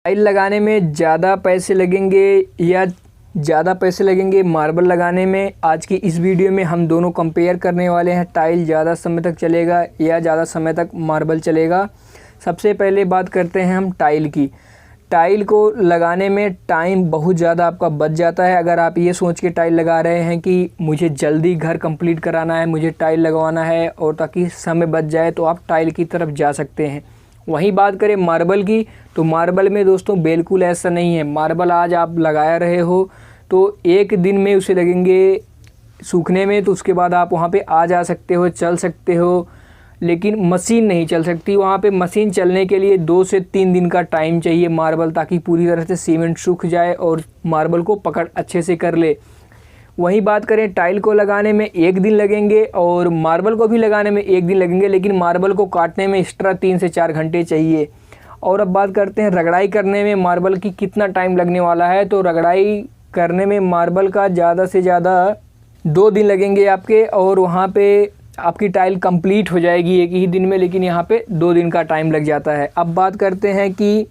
Tile लगाने में ज़्यादा पैसे लगेंगे या ज़्यादा पैसे लगेंगे मार्बल लगाने में? आज की इस वीडियो में हम दोनों कंपेयर करने वाले हैं। टाइल ज़्यादा समय तक चलेगा या ज़्यादा समय तक मार्बल चलेगा। सबसे पहले बात करते हैं हम टाइल की। टाइल को लगाने में टाइम बहुत ज़्यादा आपका बच जाता है। अगर आप ये सोच के टाइल लगा रहे हैं कि मुझे जल्दी घर कंप्लीट कराना है, मुझे टाइल लगवाना है और ताकि समय बच जाए, तो आप टाइल की तरफ जा सकते हैं। वहीं बात करें मार्बल की, तो मार्बल में दोस्तों बिल्कुल ऐसा नहीं है। मार्बल आज आप लगा रहे हो तो एक दिन में उसे लगेंगे सूखने में, तो उसके बाद आप वहाँ पे आ जा सकते हो, चल सकते हो, लेकिन मशीन नहीं चल सकती। वहाँ पे मशीन चलने के लिए 2 से 3 दिन का टाइम चाहिए मार्बल, ताकि पूरी तरह से सीमेंट सूख जाए और मार्बल को पकड़ अच्छे से कर ले। वहीं बात करें टाइल को लगाने में 1 दिन लगेंगे और मार्बल को भी लगाने में 1 दिन लगेंगे, लेकिन मार्बल को काटने में एक्स्ट्रा 3 से 4 घंटे चाहिए। और अब बात करते हैं रगड़ाई करने में मार्बल की कितना टाइम लगने वाला है। तो रगड़ाई करने में मार्बल का ज़्यादा से ज़्यादा 2 दिन लगेंगे आपके, और वहाँ पे आपकी टाइल कंप्लीट हो जाएगी एक ही दिन में, लेकिन यहाँ पे 2 दिन का टाइम लग जाता है। अब बात करते हैं कि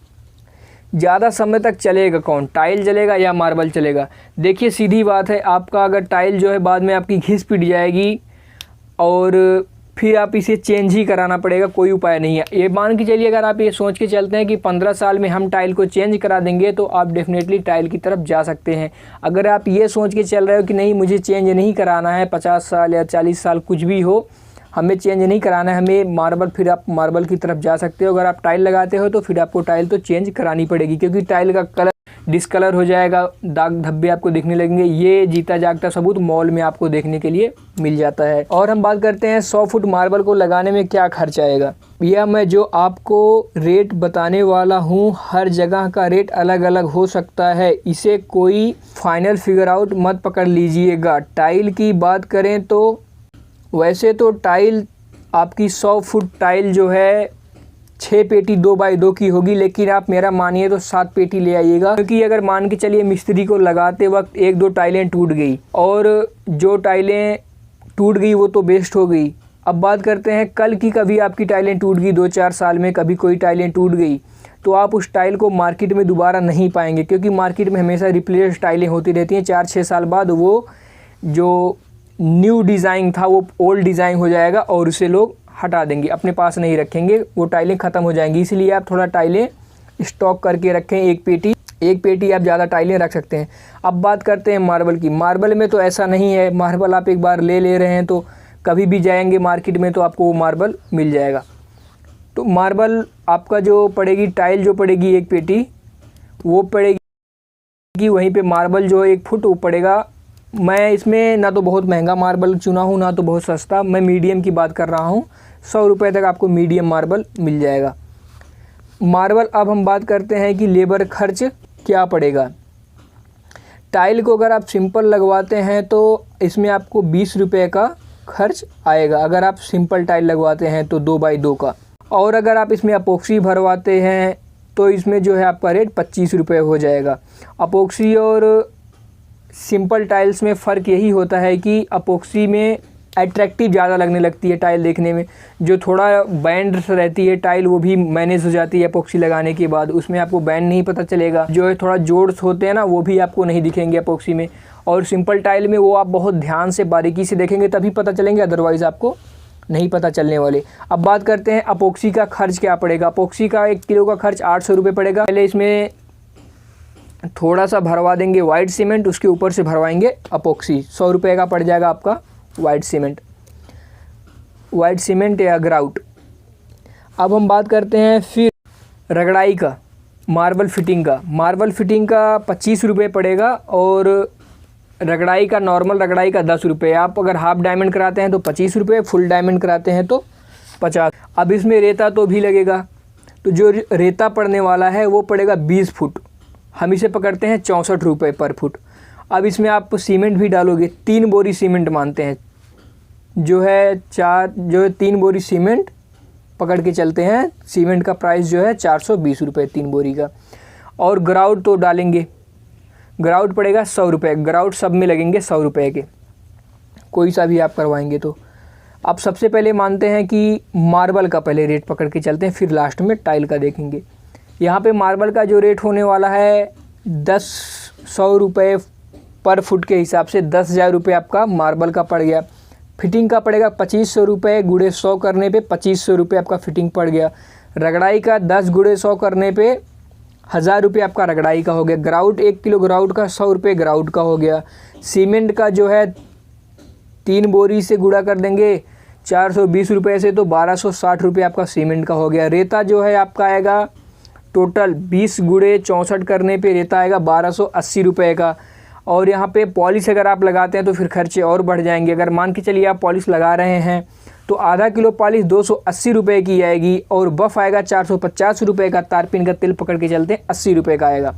ज़्यादा समय तक चलेगा कौन, टाइल चलेगा या मार्बल चलेगा? देखिए सीधी बात है, आपका अगर टाइल जो है बाद में आपकी घिस पिट जाएगी और फिर आप इसे चेंज ही कराना पड़ेगा, कोई उपाय नहीं है। ये मान के चलिए, अगर आप ये सोच के चलते हैं कि 15 साल में हम टाइल को चेंज करा देंगे, तो आप डेफिनेटली टाइल की तरफ जा सकते हैं। अगर आप ये सोच के चल रहे हो कि नहीं मुझे चेंज नहीं कराना है, 50 साल या 40 साल कुछ भी हो, हमें चेंज नहीं कराना है, हमें मार्बल, फिर आप मार्बल की तरफ जा सकते हो। अगर आप टाइल लगाते हो तो फिर आपको टाइल तो चेंज करानी पड़ेगी, क्योंकि टाइल का कलर डिसकलर हो जाएगा, दाग धब्बे आपको दिखने लगेंगे। ये जीता जागता सबूत मॉल में आपको देखने के लिए मिल जाता है। और हम बात करते हैं 100 फुट मार्बल को लगाने में क्या खर्च आएगा। यह मैं जो आपको रेट बताने वाला हूँ, हर जगह का रेट अलग अलग हो सकता है, इसे कोई फाइनल फिगर आउट मत पकड़ लीजिएगा। टाइल की बात करें तो वैसे तो टाइल आपकी 100 फुट टाइल जो है 6 पेटी 2x2 की होगी, लेकिन आप मेरा मानिए तो 7 पेटी ले आइएगा, क्योंकि अगर मान के चलिए मिस्त्री को लगाते वक्त 1-2 टाइलें टूट गई, और जो टाइलें टूट गई वो तो बेस्ट हो गई। अब बात करते हैं कल की, कभी आपकी टाइलें टूट गई 2-4 साल में, कभी कोई टाइलें टूट गई, तो आप उस टाइल को मार्केट में दोबारा नहीं पाएंगे, क्योंकि मार्केट में हमेशा रिप्लेस टाइलें होती रहती हैं। 4-6 साल बाद वो जो न्यू डिज़ाइन था वो ओल्ड डिज़ाइन हो जाएगा और उसे लोग हटा देंगे, अपने पास नहीं रखेंगे, वो टाइलें ख़त्म हो जाएंगी। इसलिए आप थोड़ा टाइलें स्टॉक करके रखें, एक पेटी आप ज़्यादा टाइलें रख सकते हैं। अब बात करते हैं मार्बल की। मार्बल में तो ऐसा नहीं है, मार्बल आप एक बार ले रहे हैं तो कभी भी जाएंगे मार्केट में तो आपको वो मार्बल मिल जाएगा। तो मार्बल आपका जो पड़ेगी, टाइल जो पड़ेगी 1 पेटी वो पड़ेगी, वहीं पर मार्बल जो है 1 फुट वो पड़ेगा। मैं इसमें ना तो बहुत महंगा मार्बल चुना हूँ, ना तो बहुत सस्ता, मैं मीडियम की बात कर रहा हूँ। 100 रुपये तक आपको मीडियम मार्बल मिल जाएगा। मार्बल, अब हम बात करते हैं कि लेबर खर्च क्या पड़ेगा। टाइल को अगर आप सिंपल लगवाते हैं तो इसमें आपको 20 रुपये का खर्च आएगा, अगर आप सिंपल टाइल लगवाते हैं तो 2x2 का। और अगर आप इसमें अपोक्सी भरवाते हैं तो इसमें जो है आपका रेट 25 रुपये हो जाएगा। अपोक्सी और सिंपल टाइल्स में फ़र्क यही होता है कि अपोक्सी में अट्रैक्टिव ज़्यादा लगने लगती है टाइल देखने में। जो थोड़ा बैंड रहती है टाइल वो भी मैनेज हो जाती है अपोक्सी लगाने के बाद, उसमें आपको बैंड नहीं पता चलेगा। जो है थोड़ा जोड़्स होते हैं ना, वो भी आपको नहीं दिखेंगे अपोक्सी में। और सिंपल टाइल में वो आप बहुत ध्यान से बारीकी से देखेंगे तभी पता चलेंगे, अदरवाइज़ आपको नहीं पता चलने वाले। अब बात करते हैं अपोक्सी का खर्च क्या पड़ेगा। अपोक्सी का 1 किलो का खर्च 800 रुपये पड़ेगा। पहले इसमें थोड़ा सा भरवा देंगे वाइट सीमेंट, उसके ऊपर से भरवाएंगे अपोक्सी। 100 रुपये का पड़ जाएगा आपका वाइट सीमेंट या ग्राउट। अब हम बात करते हैं फिर रगड़ाई का, मार्बल फिटिंग का। मार्बल फिटिंग का 25 रुपये पड़ेगा और रगड़ाई का, नॉर्मल रगड़ाई का 10 रुपये। आप अगर हाफ डायमंड कराते हैं तो 25 रुपये, फुल डायमंड कराते हैं तो 50। अब इसमें रेता तो भी लगेगा, तो जो रेता पड़ने वाला है वो पड़ेगा 20 फुट, हम इसे पकड़ते हैं 64 रुपये पर फुट। अब इसमें आप सीमेंट भी डालोगे, 3 बोरी सीमेंट मानते हैं, जो है 3 बोरी सीमेंट पकड़ के चलते हैं। सीमेंट का प्राइस जो है 420 रुपये 3 बोरी का। और ग्राउट तो डालेंगे, ग्राउट पड़ेगा 100 रुपये। ग्राउट सब में लगेंगे 100 रुपये के, कोई सा भी आप करवाएंगे तो। अब सबसे पहले मानते हैं कि मार्बल का पहले रेट पकड़ के चलते हैं, फिर लास्ट में टाइल का देखेंगे। यहाँ पे मार्बल का जो रेट होने वाला है 100 रुपये पर फुट के हिसाब से 10,000 रुपये आपका मार्बल का पड़ गया। फिटिंग का पड़ेगा 2500 रुपये, गुणे 100 करने पे 2500 रुपये आपका फिटिंग पड़ गया। रगड़ाई का 10 गुणे 100 करने पे 1000 रुपये आपका रगड़ाई का हो गया। ग्राउट 1 किलो ग्राउट का 100 रुपये ग्राउट का हो गया। सीमेंट का जो है 3 बोरी से गुणा कर देंगे 420 रुपये से, तो 1260 रुपये आपका सीमेंट का हो गया। रेता जो है आपका आएगा टोटल 20 गुणे 64 करने पे रेता आएगा 1280 रुपये का। और यहाँ पे पॉलिश अगर आप लगाते हैं तो फिर खर्चे और बढ़ जाएंगे। अगर मान के चलिए आप पॉलिश लगा रहे हैं तो आधा किलो पॉलिश 280 रुपये की आएगी, और बफ आएगा 450 रुपये का। तारपीन का तेल पकड़ के चलते हैं 80 रुपये का आएगा।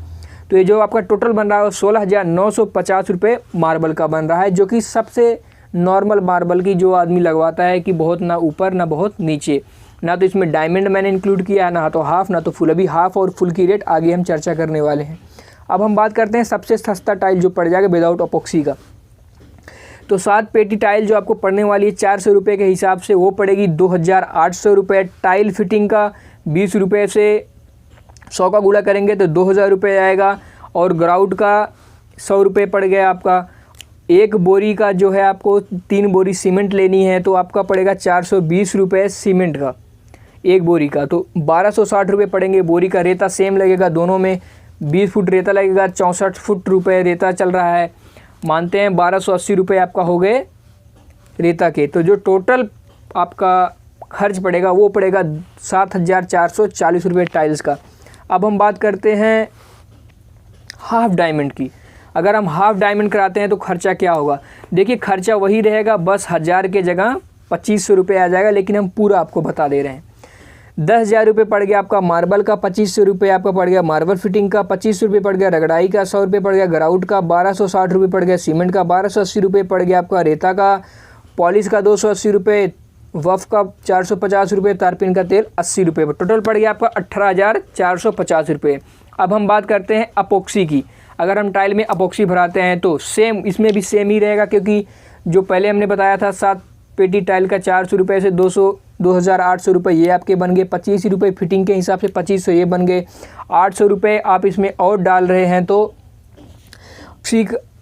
तो ये जो आपका टोटल बन रहा है 16,950 रुपये मार्बल का बन रहा है, जो कि सबसे नॉर्मल मार्बल की जो आदमी लगवाता है कि बहुत ना ऊपर ना बहुत नीचे। ना तो इसमें डायमंड मैंने इंक्लूड किया, ना तो हाफ ना तो फुल। अभी हाफ और फुल की रेट आगे हम चर्चा करने वाले हैं। अब हम बात करते हैं सबसे सस्ता टाइल जो पड़ जाएगा विदाउट अपॉक्सी का। तो 7 पेटी टाइल जो आपको पड़ने वाली है 400 रुपये के हिसाब से, वो पड़ेगी 2,800 रुपये। टाइल फिटिंग का 20 रुपये से 100 का गुणा करेंगे तो 2,000 रुपये आएगा। और ग्राउट का 100 रुपये पड़ गया आपका। एक बोरी का जो है आपको 3 बोरी सीमेंट लेनी है तो आपका पड़ेगा 420 रुपये सीमेंट का एक बोरी का, तो 1260 रुपये पड़ेंगे बोरी का। रेता सेम लगेगा दोनों में, 20 फुट रेता लगेगा, 64 फुट रुपये रेता चल रहा है। मानते हैं 1280 रुपये आपका हो गए रेता के। तो जो टोटल आपका खर्च पड़ेगा वो पड़ेगा 7,440 रुपये टाइल्स का। अब हम बात करते हैं हाफ डायमंड की। अगर हम हाफ डायमंड कराते हैं तो खर्चा क्या होगा? देखिए खर्चा वही रहेगा, बस 1000 के जगह 2500 रुपये आ जाएगा, लेकिन हम पूरा आपको बता दे रहे हैं। 10,000 रुपये पड़ गया आपका मार्बल का, 2500 रुपये आपका पड़ गया मार्बल फिटिंग का, 2500 रुपये पड़ गया रगड़ाई का, 100 रुपये पड़ गया ग्राउट का, 1260 रुपये पड़ गया सीमेंट का, 1280 रुपये पड़ गया आपका रेता का, पॉलिश का 280 रुपये, वफ का 450 रुपये, तारपीन का तेल 80 रुपये, टोटल पड़ गया आपका 18,450 रुपये। अब हम बात करते हैं अपॉक्सी की। अगर हम टाइल में अपॉक्सी भराते हैं तो सेम इसमें भी सेम ही रहेगा, क्योंकि जो पहले हमने बताया था 7 पेटी टाइल का 400 रुपये से 2,800 रुपये ये आपके बन गए। 25 रुपये फिटिंग के हिसाब से 2500 ये बन गए। 800 रुपये आप इसमें और डाल रहे हैं तो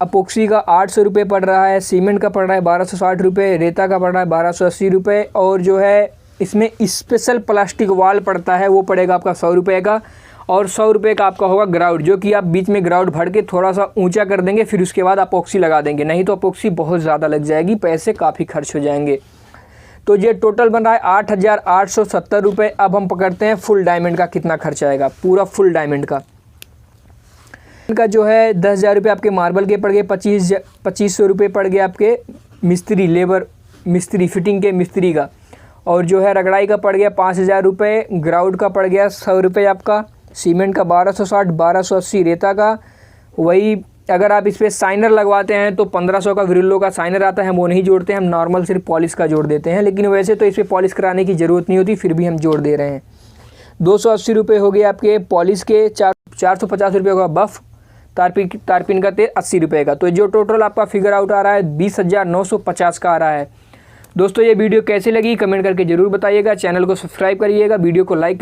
अपॉक्सी का 800 रुपये पड़ रहा है, सीमेंट का पड़ रहा है 1260 रुपये, रेता का पड़ रहा है 1280 रुपये, और जो है इसमें स्पेशल प्लास्टिक वॉल पड़ता है वो पड़ेगा आपका 100 रुपये का। और 100 रुपये का आपका होगा ग्राउट, जो कि आप बीच में ग्राउट भर के थोड़ा सा ऊंचा कर देंगे, फिर उसके बाद अपॉक्सी लगा देंगे, नहीं तो अपॉक्सी बहुत ज़्यादा लग जाएगी, पैसे काफ़ी खर्च हो जाएंगे। तो ये टोटल बन रहा है 8,870 रुपये। अब हम पकड़ते हैं फुल डायमंड का कितना खर्च आएगा। पूरा फुल डायमंड का जो है 10,000 रुपये आपके मार्बल के पड़ गए, 2500 रुपये पड़ गए आपके मिस्त्री लेबर मिस्त्री फिटिंग के मिस्त्री का, और जो है रगड़ाई का पड़ गया 5,000 रुपये, ग्राउट का पड़ गया 100 रुपये आपका, सीमेंट का 1260, 1280 रेता का। वही अगर आप इस पर साइनर लगवाते हैं तो 1500 का विरिल्लो का साइनर आता है, वो नहीं जोड़ते, हम नॉर्मल सिर्फ पॉलिश का जोड़ देते हैं, लेकिन वैसे तो इस पर पॉलिश कराने की ज़रूरत नहीं होती, फिर भी हम जोड़ दे रहे हैं। 280 रुपये हो गए आपके पॉलिश के, 450 रुपये का बफ, तारपीन का तेल 80 रुपये का। तो जो टोटल आपका फिगर आउट आ रहा है 20,950 का आ रहा है। दोस्तों ये वीडियो कैसी लगी कमेंट करके ज़रूर बताइएगा। चैनल को सब्सक्राइब करिएगा, वीडियो को लाइक